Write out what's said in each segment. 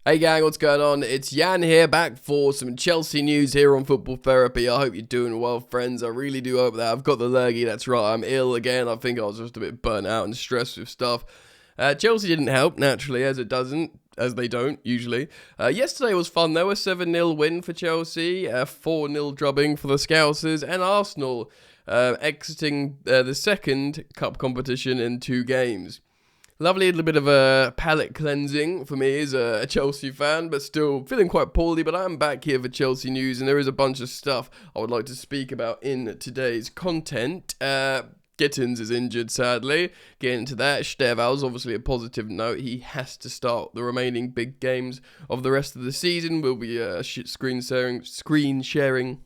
Hey gang, what's going on? It's Jan here, back for some Chelsea news here on Football Therapy. I hope you're doing well, friends. I really do hope that. I've got the lurgy, that's right. I'm ill again. I think I was just a bit burnt out and stressed with stuff. Chelsea didn't help, naturally, as they don't, usually. Yesterday was fun, though. A 7-0 win for Chelsea, a 4-0 drubbing for the Scousers, and Arsenal exiting the second cup competition in 2 games. Lovely little bit of a palate cleansing for me as a Chelsea fan, but still feeling quite poorly. But I'm back here for Chelsea news, and there is a bunch of stuff I would like to speak about in today's content. Gittens is injured, sadly. Getting into that. Steval's obviously a positive note. He has to start the remaining big games of the rest of the season. We'll be screen sharing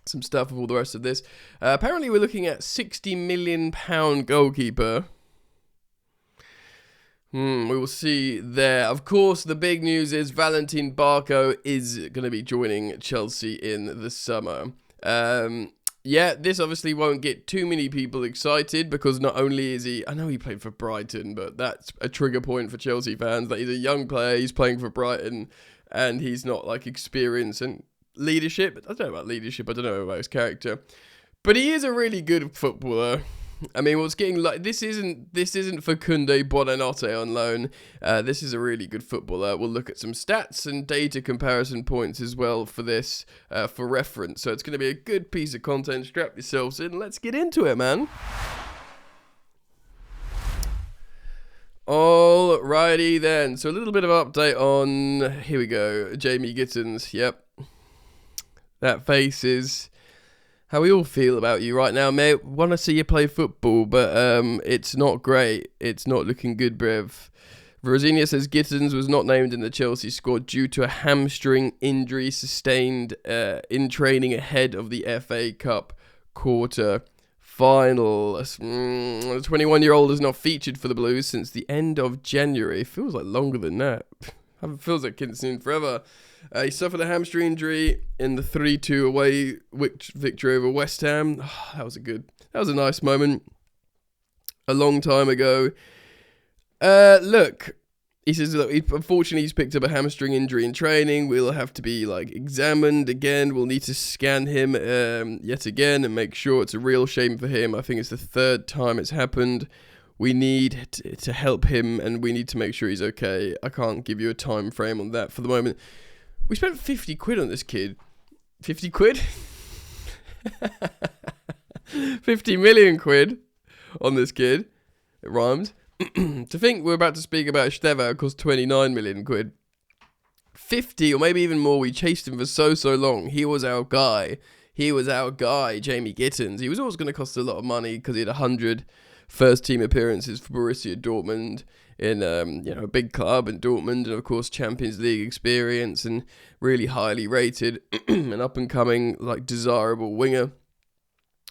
some stuff of all the rest of this. Apparently, we're looking at £60 million goalkeeper. We will see there. Of course, the big news is Valentin Barco is going to be joining Chelsea in the summer. This obviously won't get too many people excited because not only is he... I know he played for Brighton, but that's a trigger point for Chelsea fans. That he's a young player, he's playing for Brighton, and he's not like experience and leadership. I don't know about leadership, I don't know about his character. But he is a really good footballer. I mean, what's getting like this isn't for Kunde Buonanotte on loan. This is a really good footballer. We'll look at some stats and data comparison points as well for this, for reference. So it's going to be a good piece of content. Strap yourselves in. Let's get into it, man. Alrighty then. So a little bit of update on. Here we go. Jamie Gittens. Yep. That face is how we all feel about you right now, mate. Want to see you play football, but it's not great. It's not looking good, bruv. Rosinia says Gittens was not named in the Chelsea squad due to a hamstring injury sustained in training ahead of the FA Cup quarter final. The 21-year-old has not featured for the Blues since the end of January. It feels like longer than that. It feels like Kinston forever. He suffered a hamstring injury in the 3-2 away victory over West Ham. Oh, that was a nice moment. A long time ago. Look, he says, unfortunately he's picked up a hamstring injury in training. We'll have to be examined again. We'll need to scan him yet again and make sure it's a real shame for him. I think it's the 3rd time it's happened. We need to help him and we need to make sure he's okay. I can't give you a time frame on that for the moment. We spent 50 quid on this kid. 50 quid? 50 million quid on this kid. It rhymes. To think we're about to speak about Steva, it cost 29 million quid. 50 or maybe even more. We chased him for so long. He was our guy. Jamie Gittens. He was always going to cost a lot of money because he had 100 first team appearances for Borussia Dortmund in a big club in Dortmund, and of course Champions League experience and really highly rated and up and coming desirable winger.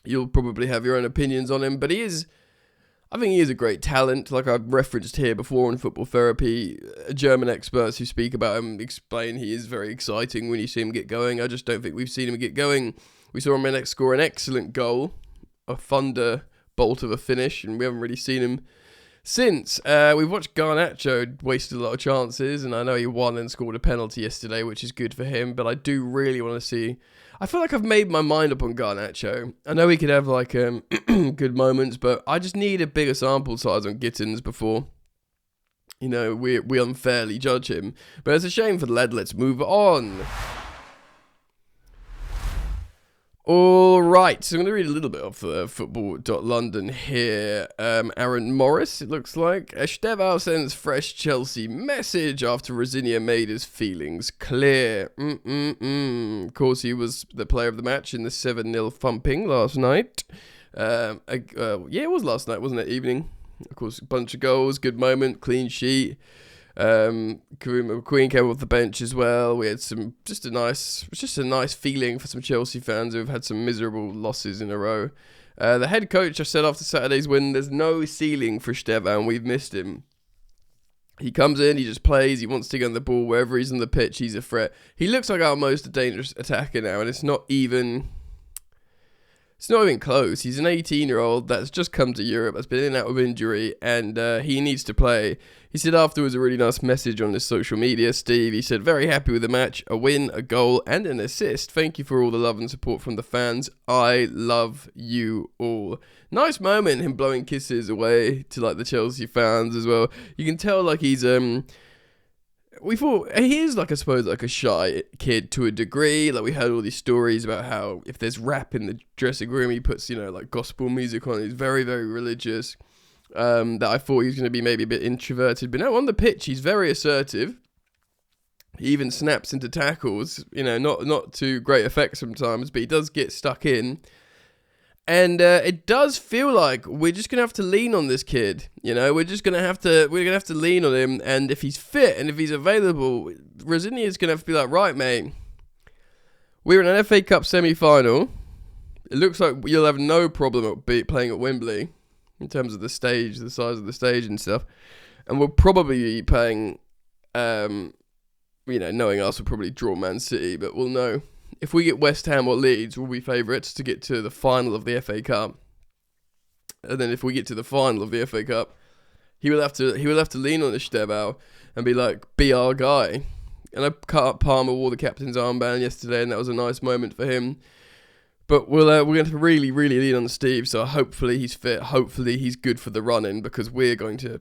You'll probably have your own opinions on him, but I think he is a great talent. Like I've referenced here before on Football Therapy, German experts who speak about him explain he is very exciting when you see him get going. I just don't think we've seen him get going. We saw him score an excellent goal, a thunderbolt of a finish, and we haven't really seen him since. We've watched Garnacho wasted a lot of chances, and I know he won and scored a penalty yesterday, which is good for him, but I do really want to see... I feel like I've made my mind up on Garnacho. I know he could have good moments, but I just need a bigger sample size on Gittens before, we unfairly judge him. But it's a shame for the lad. Let's move on. Alright, so I'm going to read a little bit off football.london here. Aaron Morris, it looks like. Estevao sends fresh Chelsea message after Rosinia made his feelings clear. Of course, he was the player of the match in the 7-0 thumping last night. It was last night, wasn't it? Evening. Of course, a bunch of goals, good moment, clean sheet. Kareem McQueen came off the bench as well. We had just a nice feeling for some Chelsea fans who've had some miserable losses in a row. The head coach, I said after Saturday's win, there's no ceiling for Stevan. We've missed him. He comes in, he just plays, he wants to get on the ball. Wherever he's on the pitch, he's a threat. He looks like our most dangerous attacker now, and it's not even It's not even close. He's an 18-year-old that's just come to Europe, that's been in and out of injury, and he needs to play. He said afterwards a really nice message on his social media, Steve. He said, very happy with the match, a win, a goal, and an assist. Thank you for all the love and support from the fans. I love you all. Nice moment, him blowing kisses away to like the Chelsea fans as well. You can tell like he's we thought he is like, I suppose, like a shy kid to a degree. Like we heard all these stories about how if there's rap in the dressing room, he puts, you know, like gospel music on. He's very, very religious. That I thought he was going to be maybe a bit introverted, but no, on the pitch he's very assertive. He even snaps into tackles, you know, not to great effect sometimes, but he does get stuck in. And it does feel like we're just gonna have to lean on this kid. You know, we're gonna have to lean on him. And if he's fit and if he's available, Rosinia's gonna have to be like, right, mate, we're in an FA Cup semi-final. It looks like you'll have no problem at playing at Wembley in terms of the stage, the size of the stage and stuff. And we'll probably be playing, you know, knowing us, we'll probably draw Man City, but we'll know. If we get West Ham or Leeds, we'll be favourites to get to the final of the FA Cup. And then if we get to the final of the FA Cup, he will have to lean on Estevao and be like, be our guy. And I cut up Palmer wore the captain's armband yesterday, and that was a nice moment for him. But we're going to really, really lean on Steve. So hopefully he's fit. Hopefully he's good for the run-in, because we're going to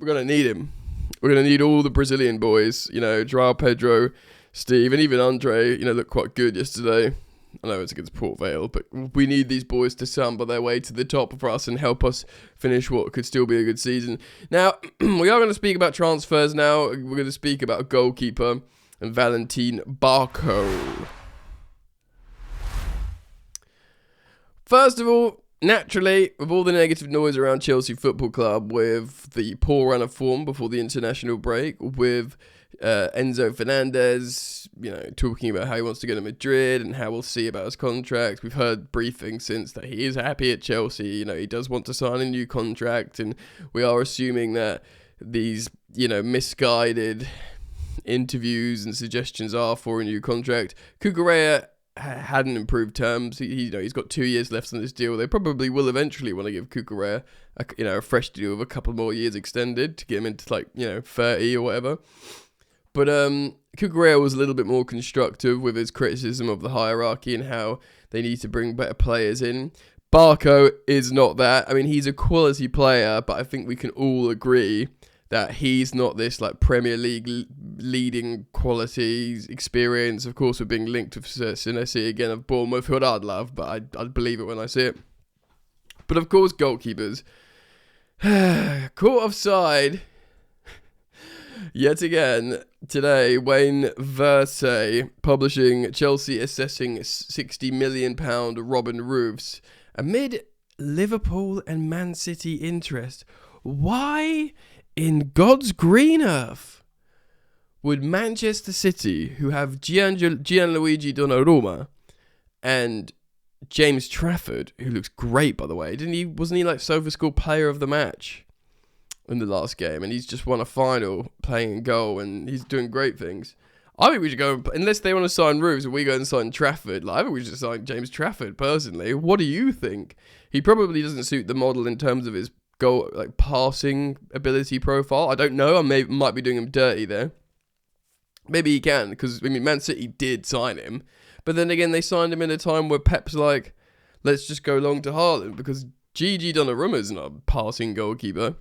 need him. We're going to need all the Brazilian boys. You know, João Pedro, Steve, and even Andre, you know, looked quite good yesterday. I know it's against Port Vale, but we need these boys to stumble their way to the top for us and help us finish what could still be a good season. Now, we are going to speak about transfers now. We're going to speak about a goalkeeper and Valentin Barco. First of all, naturally, with all the negative noise around Chelsea Football Club, with the poor run of form before the international break, with Enzo Fernandez, you know, talking about how he wants to go to Madrid and how we'll see about his contract. We've heard briefings since that he is happy at Chelsea. You know, he does want to sign a new contract, and we are assuming that these, you know, misguided interviews and suggestions are for a new contract. Cucurella hadn't improved terms. He's got 2 years left on this deal. They probably will eventually want to give Cucurella a fresh deal with a couple more years extended to get him into, like, you know, 30 or whatever. But Cucurella was a little bit more constructive with his criticism of the hierarchy and how they need to bring better players in. Barco is not that. I mean, he's a quality player, but I think we can all agree that he's not this, like, Premier League leading qualities experience. Of course, we're being linked with Senesi again of Bournemouth, who I'd love, but I'd believe it when I see it. But of course, goalkeepers. Caught offside. Yet again, today, Wayne Versay publishing Chelsea assessing £60 million Robin Roofs amid Liverpool and Man City interest. Why in God's green earth would Manchester City, who have Gianluigi Donnarumma and James Trafford, who looks great, by the way, wasn't he like SofaScore player of the match in the last game, and he's just won a final playing in goal, and he's doing great things. I think we should go, unless they want to sign Roofs and we go and sign Trafford. Like, I think we should sign James Trafford, personally. What do you think? He probably doesn't suit the model in terms of his goal, like, passing ability profile. I don't know. Might be doing him dirty there. Maybe he can, because, I mean, Man City did sign him, but then again, they signed him in a time where Pep's like, let's just go long to Haaland, because Gigi Donnarumma's not a passing goalkeeper.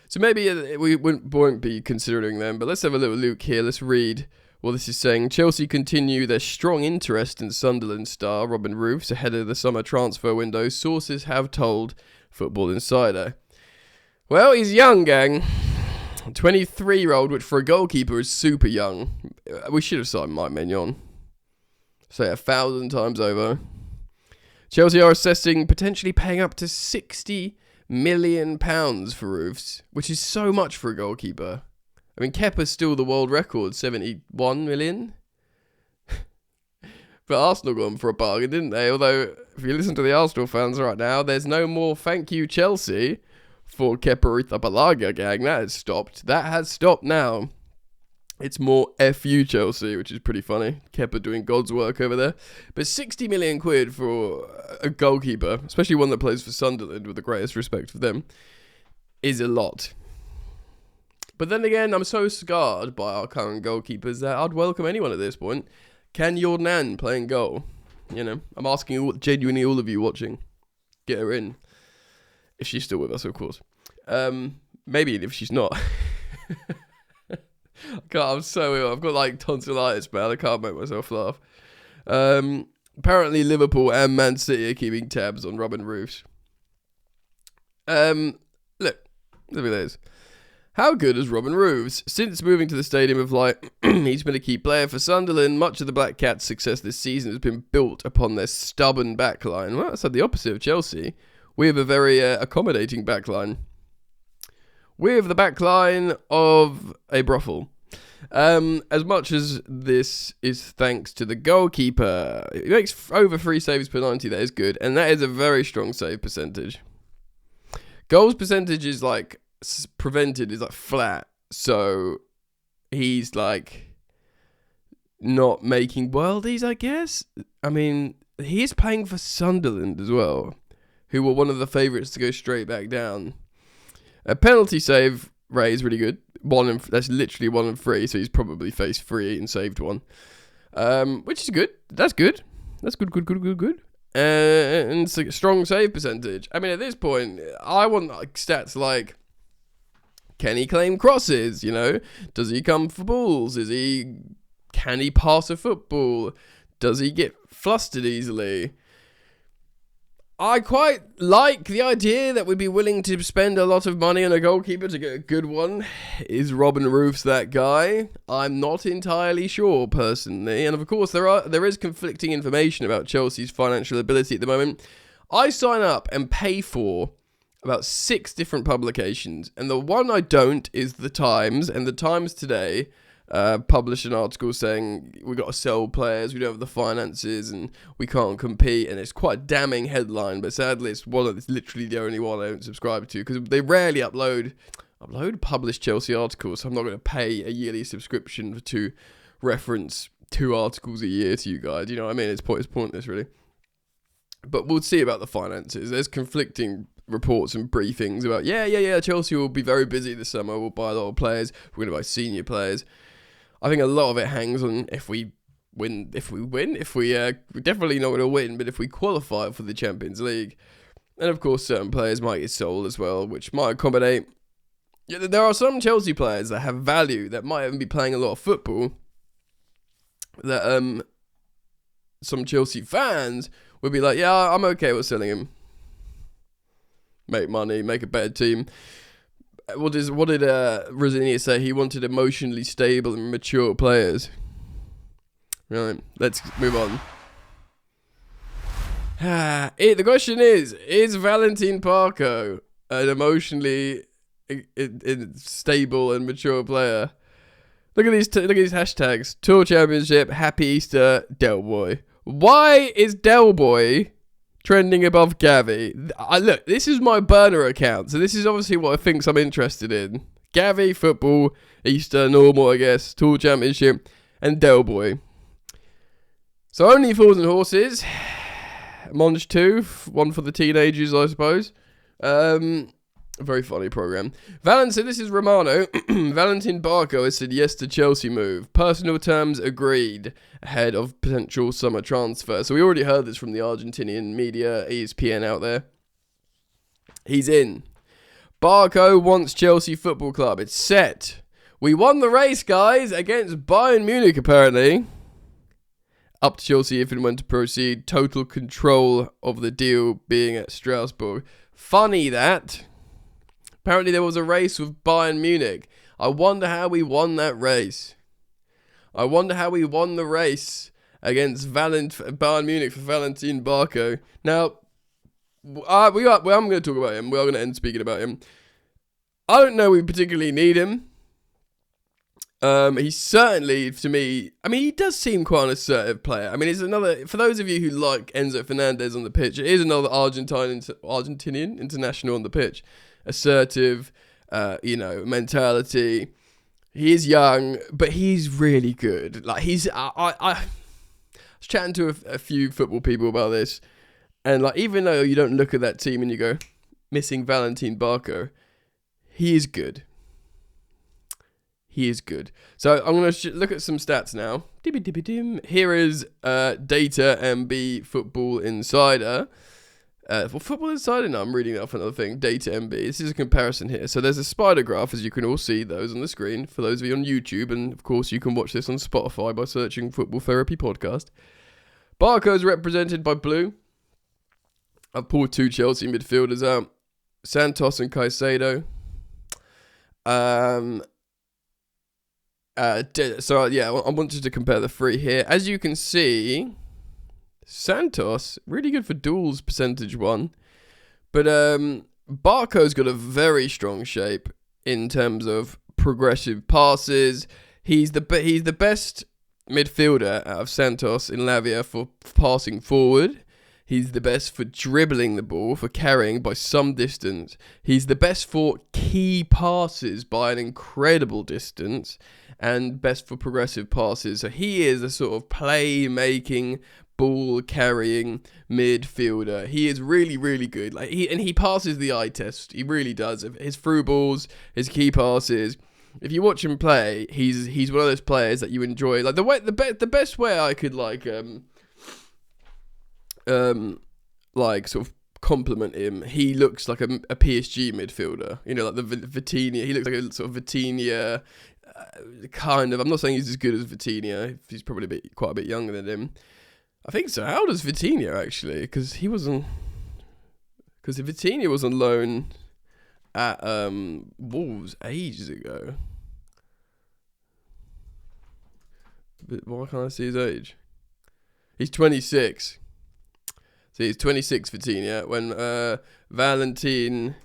So maybe we won't be considering them, but let's have a little look here. Let's read what this is saying. Chelsea continue their strong interest in Sunderland star Robin Roofs ahead of the summer transfer window, sources have told Football Insider. Well, he's young, gang. 23-year-old, which for a goalkeeper is super young. We should have signed Mike Maignan. Say 1,000 times over. Chelsea are assessing potentially paying up to £60 million for Roofs, which is so much for a goalkeeper. I mean, Kepa's still the world record, 71 million. But Arsenal got him for a bargain, didn't they? Although, if you listen to the Arsenal fans right now, there's no more thank you Chelsea for Kepa Arrizabalaga, gang. That has stopped. That has stopped now. It's more FU Chelsea, which is pretty funny. Kepa doing God's work over there. But 60 million quid for a goalkeeper, especially one that plays for Sunderland, with the greatest respect for them, is a lot. But then again, I'm so scarred by our current goalkeepers that I'd welcome anyone at this point. Can your Nan playing goal? You know, I'm asking genuinely all of you watching. Get her in. If she's still with us, of course. Maybe if she's not. I'm so ill. I've got like tonsillitis, man. I can't make myself laugh. Apparently Liverpool and Man City are keeping tabs on Robin Roofs. Look at this. How good is Robin Roofs? Since moving to the Stadium of Light, he's been a key player for Sunderland. Much of the Black Cats' success this season has been built upon their stubborn backline. Well, that's like the opposite of Chelsea. We have a very accommodating backline. We have the backline of a brothel. As much as this is thanks to the goalkeeper, he makes over 3 saves per 90. That is good, and that is a very strong save percentage. Goals percentage is like prevented is like flat, so he's like not making worldies, I guess. I mean, he is playing for Sunderland as well, who were one of the favourites to go straight back down. A penalty save rate is really good. That's literally 1 in 3, so he's probably faced 3 and saved 1. Which is good. That's good. That's good. And it's a strong save percentage. I mean, at this point, I want like stats like, can he claim crosses? You know, does he come for balls? Can he pass a football? Does he get flustered easily? I quite like the idea that we'd be willing to spend a lot of money on a goalkeeper to get a good one. Is Robin Roofs that guy? I'm not entirely sure, personally. And of course, there is conflicting information about Chelsea's financial ability at the moment. I sign up and pay for about 6 different publications, and the one I don't is The Times, and The Times today published an article saying we got to sell players, we don't have the finances, and we can't compete. And it's quite a damning headline, but sadly it's literally the only one I don't subscribe to, because they rarely upload published Chelsea articles, so I'm not going to pay a yearly subscription to reference 2 articles a year to you guys. You know what I mean? It's pointless, really. But we'll see about the finances. There's conflicting reports and briefings about Chelsea will be very busy this summer, we'll buy a lot of players, we're going to buy senior players. I think a lot of it hangs on if we win, we're definitely not going to win, but if we qualify for the Champions League. And of course certain players might get sold as well, which might accommodate. Yeah, there are some Chelsea players that have value, that might even be playing a lot of football, that some Chelsea fans would be like, yeah, I'm okay with selling him. Make money, make a better team. What did Rosini say? He wanted emotionally stable and mature players. Right, let's move on. The question is Valentin Barco an emotionally stable and mature player? Look at these hashtags. Tour Championship, Happy Easter, Del Boy. Why is Del Boy trending above Gavi? Look, this is my burner account, so this is obviously what I think I'm interested in. Gavi, football, Easter, normal, I guess, Tour Championship, and Del Boy. So only Fools and Horses. Monge 2, one for the teenagers, I suppose. A very funny program. This is Romano. Valentin Barco has said yes to Chelsea move. Personal terms agreed ahead of potential summer transfer. So we already heard this from the Argentinian media, ESPN out there. He's in. Barco wants Chelsea Football Club. It's set. We won the race, guys, against Bayern Munich, apparently. Up to Chelsea if and when to proceed. Total control of the deal being at Strasbourg. Funny that. Apparently there was a race with Bayern Munich. I wonder how we won that race. I wonder how we won the race against Bayern Munich for Valentin Barco. Now, I'm going to talk about him. We are going to end speaking about him. I don't know we particularly need him. He's certainly, to me, I mean, he does seem quite an assertive player. I mean, it's another, for those of you who like Enzo Fernandez on the pitch, it is another Argentinian international on the pitch. Assertive, mentality. He is young, but he's really good. Like, I was chatting to a few football people about this, and like, even though you don't look at that team and you go, missing Valentin Barco, he is good. He is good. So I'm going to look at some stats now. Here is Data MB Football Insider. Football Insider, no, I'm reading it off another thing. Data MB. This is a comparison here. So there's a spider graph, as you can all see those on the screen, for those of you on YouTube. And of course, you can watch this on Spotify by searching Football Therapy Podcast. Barco is represented by blue. I've pulled 2 Chelsea midfielders out. Santos and Caicedo. So yeah, I wanted to compare the 3 here. As you can see, Santos, really good for duels percentage 1. But Barco's got a very strong shape in terms of progressive passes. He's the best midfielder out of Santos in Lavia for passing forward. He's the best for dribbling the ball, for carrying by some distance. He's the best for key passes by an incredible distance, and best for progressive passes. So he is a sort of play-making, ball-carrying midfielder. He is really, really good. Like he passes the eye test. He really does. His through balls, his key passes. If you watch him play, he's one of those players that you enjoy. Like the best way I could sort of compliment him. He looks like a PSG midfielder. You know, like the Vitinha. He looks like a sort of Vitinha kind of. I'm not saying he's as good as Vitinha. He's probably quite a bit younger than him. I think so. How old is Vitinha actually? Because Vitinha was on loan at Wolves ages ago. But why can't I see his age? He's 26. So he's 26, Vitinha, when Valentin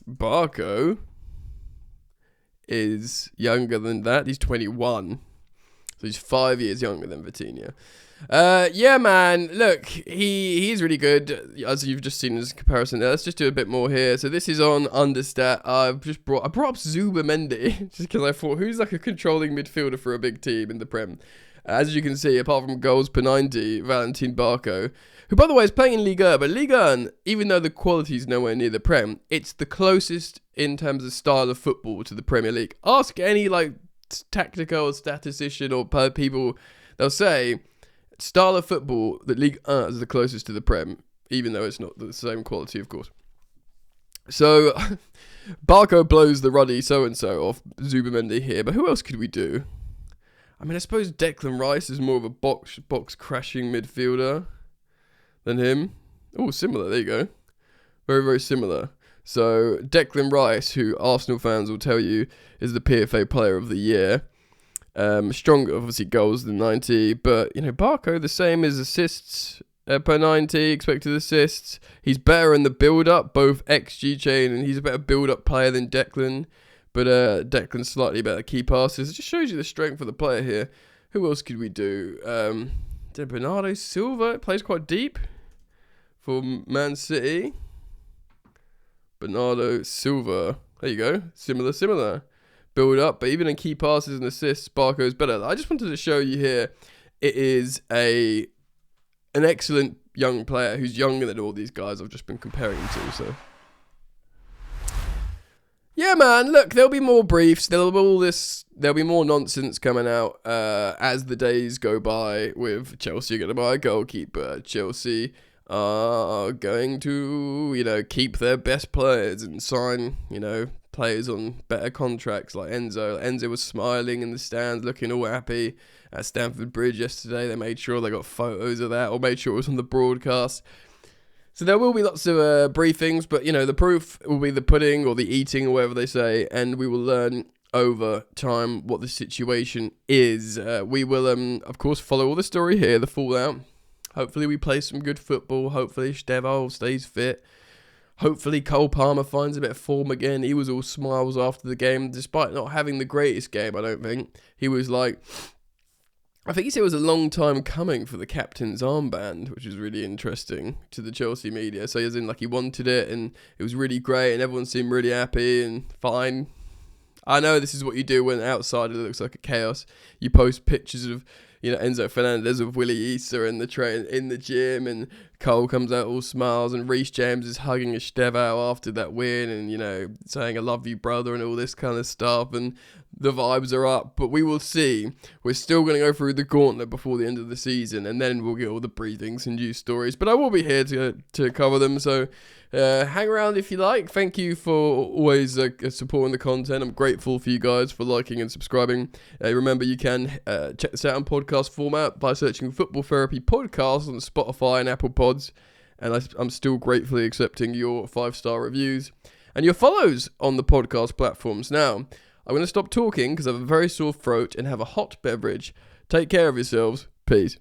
Barco is younger than that. He's 21. So he's 5 years younger than Vitinha. Yeah, man. Look, he is really good, as you've just seen as a comparison there. Let's just do a bit more here. So this is on Understat. I brought up Zubimendi just because I thought, who's like a controlling midfielder for a big team in the Prem? As you can see, apart from goals per 90, Valentin Barco, who, by the way, is playing in Liga 1, but Liga 1, even though the quality is nowhere near the Prem, it's the closest in terms of style of football to the Premier League. Ask any, tactical or statistician or people, they'll say, style of football, that Ligue 1 is the closest to the Prem, even though it's not the same quality, of course. So, Barco blows the ruddy so-and-so off Zubimendi here, but who else could we do? I mean, I suppose Declan Rice is more of a box crashing midfielder than him. Oh, similar. There you go. Very, very similar. So, Declan Rice, who Arsenal fans will tell you is the PFA Player of the Year. Stronger, obviously, goals than 90. But, Barco, the same as assists per 90, expected assists. He's better in the build-up, both XG chain, and he's a better build-up player than Declan. But Declan's slightly better key passes. It just shows you the strength of the player here. Who else could we do? Bernardo Silva plays quite deep for Man City. Bernardo Silva. There you go. Similar. Build up. But even in key passes and assists, Barco's better. I just wanted to show you here. It is an excellent young player who's younger than all these guys I've just been comparing him to. So. Yeah, man, look, there'll be more briefs, there'll be more nonsense coming out as the days go by with Chelsea going to buy a goalkeeper. Chelsea are going to, keep their best players and sign, players on better contracts like Enzo. Enzo was smiling in the stands, looking all happy at Stamford Bridge yesterday. They made sure they got photos of that, or made sure it was on the broadcast. So there will be lots of briefings, but, the proof will be the pudding or the eating or whatever they say, and we will learn over time what the situation is. We will, of course, follow all the story here, the fallout. Hopefully we play some good football. Hopefully Stevo stays fit. Hopefully Cole Palmer finds a bit of form again. He was all smiles after the game, despite not having the greatest game, I don't think. He was I think he said it was a long time coming for the captain's armband, which is really interesting to the Chelsea media. So as in, he wanted it, and it was really great, and everyone seemed really happy and fine. I know this is what you do when outside it looks like a chaos. You post pictures of, Enzo Fernandez with Willie Issa in the train in the gym, and Cole comes out all smiles, and Reece James is hugging Estevao after that win, and saying "I love you, brother," and all this kind of stuff, and the vibes are up. But we will see. We're still going to go through the gauntlet before the end of the season, and then we'll get all the breathings and news stories. But I will be here to cover them, so hang around if you like. Thank you for always supporting the content. I'm grateful for you guys for liking and subscribing. Remember, you can check this out on podcast format by searching Football Therapy Podcast on Spotify and Apple Pods. And I'm still gratefully accepting your 5-star reviews and your follows on the podcast platforms. Now, I'm going to stop talking because I have a very sore throat and have a hot beverage. Take care of yourselves. Peace.